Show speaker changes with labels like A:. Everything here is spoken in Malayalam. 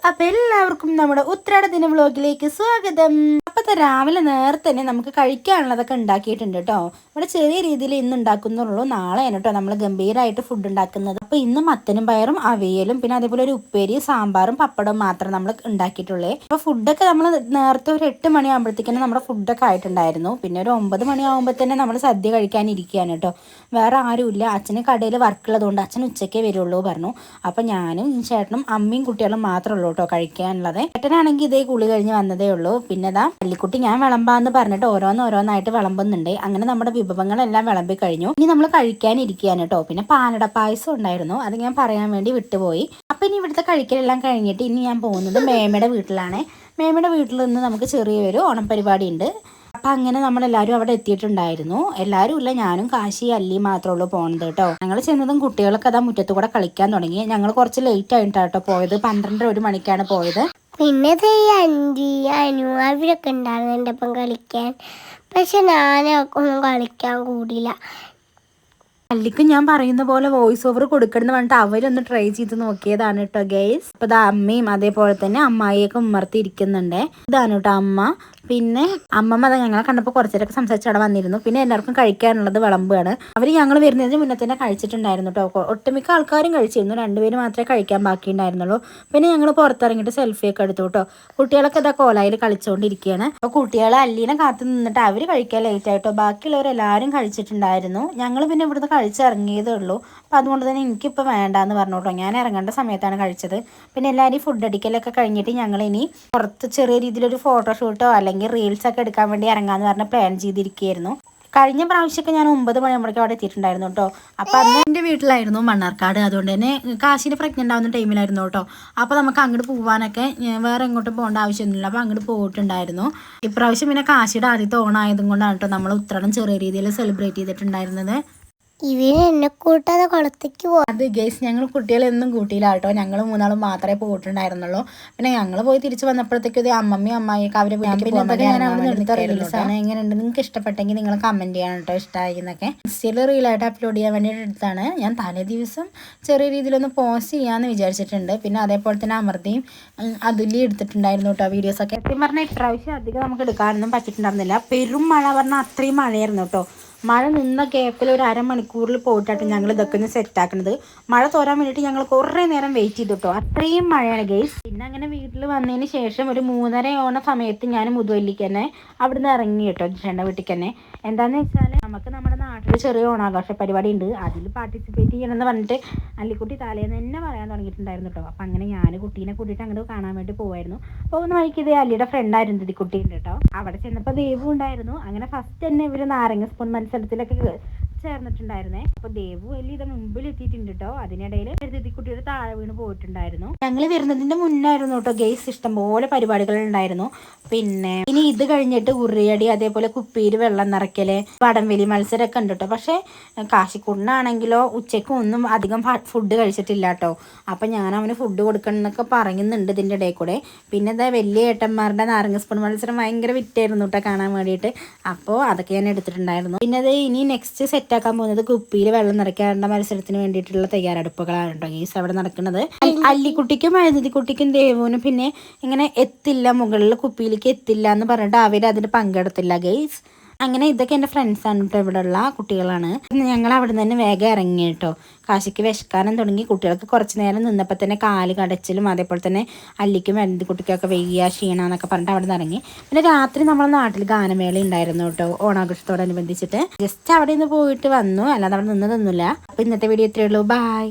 A: അപ്പോൾ എല്ലാവർക്കും നമ്മുടെ ഉത്രാട ദിന വ്ലോഗിലേക്ക് സ്വാഗതം. അപ്പോൾ രാവിലെ നേരത്തെ തന്നെ നമുക്ക് കഴിക്കാനുള്ളതൊക്കെ ഉണ്ടാക്കിയിട്ടുണ്ട് കേട്ടോ. ഇവിടെ ചെറിയ രീതിയിൽ ഇന്ന് ഉണ്ടാക്കുന്നുള്ളൂ, നാളെയാണ് കേട്ടോ നമ്മൾ ഗംഭീരമായിട്ട് ഫുഡ് ഉണ്ടാക്കുന്നത്. അപ്പോൾ ഇന്ന് മത്തനും പയറും അവിയലും പിന്നെ അതേപോലെ ഒരു ഉപ്പേരി സാമ്പാറും പപ്പടവും മാത്രം നമ്മൾ ഉണ്ടാക്കിയിട്ടുള്ളേ. അപ്പോൾ ഫുഡൊക്കെ നമ്മൾ നേരത്തെ ഒരു 8 മണിയാകുമ്പോഴത്തേക്കും നമ്മുടെ ഫുഡൊക്കെ ആയിട്ടുണ്ടായിരുന്നു. പിന്നെ ഒരു 9 മണിയാകുമ്പോൾ തന്നെ നമ്മൾ സദ്യ കഴിക്കാനിരിക്കുകയാണ് കേട്ടോ. വേറെ ആരുമില്ല, അച്ഛന് കടയിൽ വർക്കുള്ളതുകൊണ്ട് അച്ഛൻ ഉച്ചയ്ക്കേ വരുള്ളൂ പറഞ്ഞു. അപ്പോൾ ഞാനും ചേട്ടനും അമ്മയും കുട്ടികളും മാത്രമേ ഉള്ളൂ കേട്ടോ കഴിക്കാനുള്ളത്. ചേട്ടനാണെങ്കിൽ ഇതേ കുളി കഴിഞ്ഞ് വന്നതേ ഉള്ളൂ. പിന്നെ ഇതാ അല്ലിക്കുട്ടി ഞാൻ വിളമ്പാന്ന് പറഞ്ഞിട്ട് ഓരോന്നായിട്ട് വിളമ്പുന്നുണ്ട്. അങ്ങനെ നമ്മുടെ വിഭവങ്ങളെല്ലാം വിളമ്പി കഴിഞ്ഞു. ഇനി നമ്മൾ കഴിക്കാനിരിക്കുകയാണ് കേട്ടോ. പിന്നെ പാലട പായസം ഉണ്ടായിരുന്നു, അത് ഞാൻ പറയാൻ വേണ്ടി വിട്ടുപോയി. അപ്പം ഇനി ഇവിടുത്തെ കഴിക്കലെല്ലാം കഴിഞ്ഞിട്ട് ഇനി ഞാൻ പോകുന്നത് മേമയുടെ വീട്ടിലാണ്. മേമയുടെ വീട്ടിൽ നിന്ന് നമുക്ക് ചെറിയൊരു ഓണം പരിപാടി ഉണ്ട്. അപ്പം അങ്ങനെ നമ്മളെല്ലാവരും അവിടെ എത്തിയിട്ടുണ്ടായിരുന്നു. എല്ലാവരും ഇല്ല, ഞാനും കാശി അല്ലി മാത്രമേ ഉള്ളൂ പോകുന്നത് കേട്ടോ. ഞങ്ങൾ ചെന്നതും കുട്ടികളൊക്കെ അതാ മുറ്റത്ത് കൂടെ കളിക്കാൻ തുടങ്ങി. ഞങ്ങൾ കുറച്ച് ലേറ്റ് ആയിട്ടാണ് കേട്ടോ പോയത്, 12:30 മണിക്കാണ് പോയത്.
B: പിന്നെ അനു അവരൊക്കെ ഉണ്ടായിരുന്നു എൻ്റെ ഒപ്പം കളിക്കാൻ. പക്ഷെ ഞാനൊന്നും കളിക്കാൻ കൂടിയില്ല.
A: അല്ലിക്ക് ഞാൻ പറയുന്ന പോലെ വോയിസ് ഓവർ കൊടുക്കണം എന്ന് പറഞ്ഞിട്ട് അവരൊന്ന് ട്രൈ ചെയ്ത് നോക്കിയതാണ് കേട്ടോ ഗൈസ്. അപ്പോൾ ഇത് അമ്മയും അതേപോലെ തന്നെ അമ്മായിയൊക്കെ ഉമ്മർത്തി ഇരിക്കുന്നുണ്ട്. ഇതാണ് കേട്ടോ അമ്മ. പിന്നെ അമ്മമ്മ അത് ഞങ്ങളെ കണ്ടപ്പോൾ കുറച്ചേരൊക്കെ സംസാരിച്ച് അവിടെ വന്നിരുന്നു. പിന്നെ എല്ലാവർക്കും കഴിക്കാനുള്ളത് വിളമ്പുകയാണ്. അവർ ഞങ്ങൾ വരുന്നതിന് മുന്നേ തന്നെ കഴിച്ചിട്ടുണ്ടായിരുന്നു കേട്ടോ. ഒട്ടുമിക്ക ആൾക്കാരും കഴിച്ചിരുന്നു, 2 പേര് മാത്രമേ കഴിക്കാൻ ബാക്കിയുണ്ടായിരുന്നുള്ളൂ. പിന്നെ ഞങ്ങൾ പുറത്തിറങ്ങിയിട്ട് സെൽഫിയൊക്കെ എടുത്തു കേട്ടോ. കുട്ടികളൊക്കെ ഇതാ കോലായിൽ കളിച്ചുകൊണ്ടിരിക്കുകയാണ്. അപ്പോൾ കുട്ടികളെ അല്ലീനെ കാത്തു നിന്നിട്ട് അവർ കഴിക്കാൻ ലേറ്റ് ആയിട്ടോ. ബാക്കിയുള്ളവരെല്ലാവരും കഴിച്ചിട്ടുണ്ടായിരുന്നു. ഞങ്ങൾ പിന്നെ ഇവിടുന്ന് കഴിച്ചിറങ്ങിയതേ ഉള്ളൂ. അപ്പോൾ അതുകൊണ്ട് തന്നെ എനിക്കിപ്പോൾ വേണ്ടാന്ന് പറഞ്ഞു കേട്ടോ. ഞാൻ ഇറങ്ങേണ്ട സമയത്താണ് കഴിച്ചത്. പിന്നെ എല്ലാവരും ഫുഡ് അടിക്കലൊക്കെ കഴിഞ്ഞിട്ട് ഞങ്ങളിനി പുറത്ത് ചെറിയ രീതിയിലൊരു ഫോട്ടോഷൂട്ടോ അല്ലെങ്കിൽ റീൽസൊക്കെ എടുക്കാൻ വേണ്ടി ഇറങ്ങാമെന്ന് പറഞ്ഞ് പ്ലാൻ ചെയ്തിരിക്കുകയായിരുന്നു. കഴിഞ്ഞ പ്രാവശ്യമൊക്കെ ഞാൻ 9 മണിയാകുമ്പോഴേക്കും അവിടെ എത്തിയിട്ടുണ്ടായിരുന്നു കേട്ടോ. അപ്പോൾ അന്ന് എൻ്റെ വീട്ടിലായിരുന്നു മണ്ണാർക്കാട്, അതുകൊണ്ട് തന്നെ കാശിന് പ്രഗ്നൻ്റ് ആവുന്ന ടൈമിലായിരുന്നു കേട്ടോ. അപ്പോൾ നമുക്ക് അങ്ങോട്ട് പോകാനൊക്കെ വേറെ എങ്ങോട്ടും പോകേണ്ട ആവശ്യമൊന്നുമില്ല. അപ്പോൾ അങ്ങോട്ട് പോയിട്ടുണ്ടായിരുന്നു. ഇപ്രാവശ്യം പിന്നെ കാശിയുടെ ആദ്യത്തെ ഓണായതും കൊണ്ടാണ് കേട്ടോ നമ്മൾ ഉത്രാടം ചെറിയ രീതിയിൽ സെലിബ്രേറ്റ് ചെയ്തിട്ടുണ്ടായിരുന്നത്.
B: ഇവര് എന്നെ കൂട്ടാതെ കുളത്തേക്ക് പോകും.
A: അത് ഗേസ് ഞങ്ങൾ കുട്ടികളെയൊന്നും കൂട്ടിയില്ല കേട്ടോ. ഞങ്ങൾ 3 മാത്രമേ പോയിട്ടുണ്ടായിരുന്നുള്ളൂ. പിന്നെ ഞങ്ങൾ പോയി തിരിച്ചു വന്നപ്പോഴത്തേക്കും ഇത് അമ്മമ്മയും അമ്മായിയൊക്കെ അവരെ റീൽസാണ്. എങ്ങനെയുണ്ട്, നിങ്ങൾക്ക് ഇഷ്ടപ്പെട്ടെങ്കിൽ നിങ്ങൾ കമൻറ്റ് ചെയ്യണം കേട്ടോ, ഇഷ്ടമായി എന്നൊക്കെ. ഇൻസ്റ്റയിൽ റീലായിട്ട് അപ്ലോഡ് ചെയ്യാൻ വേണ്ടിയിട്ട് എടുത്താണ്. ഞാൻ തലേ ദിവസം ചെറിയ രീതിയിലൊന്ന് പോസ്റ്റ് ചെയ്യാമെന്ന് വിചാരിച്ചിട്ടുണ്ട്. പിന്നെ അതേപോലെ തന്നെ അമൃതയും അതുല്യം എടുത്തിട്ടുണ്ടായിരുന്നു കേട്ടോ വീഡിയോസൊക്കെ. സത്യം പറഞ്ഞാൽ ഇപ്രാവശ്യം അധികം നമുക്ക് എടുക്കാനൊന്നും പറ്റിയിട്ടുണ്ടായിരുന്നില്ല. പെരും മഴ പറഞ്ഞാൽ അത്രയും മഴയായിരുന്നു കേട്ടോ. മഴ നിന്ന ഗ്യാപ്പിൽ ഒരു അരമണിക്കൂറിൽ പോയിട്ടാണ് ഞങ്ങൾ ഇതൊക്കെ ഒന്ന് സെറ്റാക്കുന്നത്. മഴ തോരാൻ വേണ്ടിയിട്ട് ഞങ്ങൾ കുറേ നേരം വെയിറ്റ് ചെയ്തു കേട്ടോ, അത്രയും മഴയാണ് ഗൈസ്. പിന്നെ അങ്ങനെ വീട്ടിൽ വന്നതിന് ശേഷം ഒരു 3:30 സമയത്ത് ഞാൻ മുതുവല്ലിക്ക് തന്നെ അവിടെ നിന്ന് ഇറങ്ങി കേട്ടോ, ചേട്ടൻ്റെ വീട്ടിൽ തന്നെ. എന്താണെന്ന് വെച്ചാൽ നമുക്ക് നമ്മുടെ നാട്ടിൽ ചെറിയ ഓണാഘോഷ പരിപാടി ഉണ്ട്, അതിൽ പാർട്ടിസിപ്പേറ്റ് ചെയ്യണമെന്ന് പറഞ്ഞിട്ട് അല്ലിക്കുട്ടി തലേന്ന് തന്നെ പറയാൻ തുടങ്ങിയിട്ടുണ്ടായിരുന്നു കേട്ടോ. അപ്പം അങ്ങനെ ഞാൻ കുട്ടീനെ കൂട്ടിയിട്ട് അങ്ങോട്ട് കാണാൻ വേണ്ടി പോകുമായിരുന്നു. പോകുന്ന വഴിക്ക് ഇത് അല്ലിയുടെ ഫ്രണ്ട് അരുന്ധതി കുട്ടി ഉണ്ട് കേട്ടോ. അവിടെ ചെന്നപ്പോൾ ദേവു ഉണ്ടായിരുന്നു. അങ്ങനെ ഫസ്റ്റ് തന്നെ ഇവർ നാരങ്ങ സ്പൂൺ മത്സരത്തിലൊക്കെ ചേർന്നിട്ടുണ്ടായിരുന്നേ. അപ്പോൾ ദേവു വലിയ ഇത് മുമ്പിൽ എത്തിയിട്ടുണ്ട് കേട്ടോ. അതിനിടയിൽ കുട്ടിയുടെ താഴെ വീണ് പോയിട്ടുണ്ടായിരുന്നു. ഞങ്ങൾ വരുന്നതിന്റെ മുന്നായിരുന്നു കേട്ടോ ഗെയ്സ്, ഇഷ്ടംപോലെ പരിപാടികൾ ഉണ്ടായിരുന്നു. പിന്നെ ഇനി ഇത് കഴിഞ്ഞിട്ട് ഉറിയടി, അതേപോലെ കുപ്പിയിൽ വെള്ളം നിറയ്ക്കല്, വടംവലി മത്സരമൊക്കെ ഉണ്ട് കേട്ടോ. പക്ഷേ കാശിക്കുണ്ണാണെങ്കിലോ ഉച്ചയ്ക്ക് ഒന്നും അധികം ഫുഡ് കഴിച്ചിട്ടില്ല കേട്ടോ. അപ്പം ഞാൻ അവന് ഫുഡ് കൊടുക്കണം എന്നൊക്കെ പറയുന്നുണ്ട് ഇതിൻ്റെ ഇടയിൽ കൂടെ. പിന്നെ എന്താ വലിയ ഏട്ടന്മാരുടെ നാരങ്ങ സ്പൂൺ മത്സരം ഭയങ്കര വിറ്റായിരുന്നു കേട്ടോ കാണാൻ വേണ്ടിയിട്ട്. അപ്പോൾ അതൊക്കെ ഞാൻ എടുത്തിട്ടുണ്ടായിരുന്നു. പിന്നെ അത് ഇനി നെക്സ്റ്റ് സെറ്റാക്കാൻ പോകുന്നത് കുപ്പിയിൽ വെള്ളം നിറയ്ക്കാനുള്ള മത്സരത്തിന് വേണ്ടിയിട്ടുള്ള തയ്യാറെടുപ്പുകളാണ് കേട്ടോ ഗെയ്സ് അവിടെ നടക്കുന്നത്. അല്ലിക്കുട്ടിക്കും അഴുതിക്കുട്ടിക്കും ദേവുവിനും പിന്നെ ഇങ്ങനെ എത്തില്ല, മുകളിൽ കുപ്പിയിലേക്ക് എത്തില്ല എന്ന് പറഞ്ഞിട്ട് അവർ അതിന് പങ്കെടുത്തില്ല ഗെയ്സ്. അങ്ങനെ ഇതൊക്കെ എൻ്റെ ഫ്രണ്ട്സാണ് കേട്ടോ, ഇവിടെ ഉള്ള കുട്ടികളാണ്. ഞങ്ങൾ അവിടെ നിന്ന് തന്നെ വേഗം ഇറങ്ങി കേട്ടോ. കാശിക്ക് വിശക്കാനും തുടങ്ങി. കുട്ടികൾക്ക് കുറച്ച് നേരം നിന്നപ്പോൾ തന്നെ കാല് കടച്ചിലും അതേപോലെ തന്നെ അല്ലിക്കും കുട്ടിക്കൊക്കെ വെയ്യ ക്ഷീണമെന്നൊക്കെ പറഞ്ഞിട്ട് അവിടെ നിന്ന് ഇറങ്ങി. പിന്നെ രാത്രി നമ്മളെ നാട്ടിൽ ഗാനമേള ഉണ്ടായിരുന്നു കേട്ടോ ഓണാഘോഷത്തോടനുബന്ധിച്ചിട്ട്. ജസ്റ്റ് അവിടെ നിന്ന് പോയിട്ട് വന്നു, അല്ലാതെ അവിടെ നിന്നതൊന്നുമില്ല. അപ്പോൾ ഇന്നത്തെ വീഡിയോ ഇത്രയേ ഉള്ളൂ. ബൈ.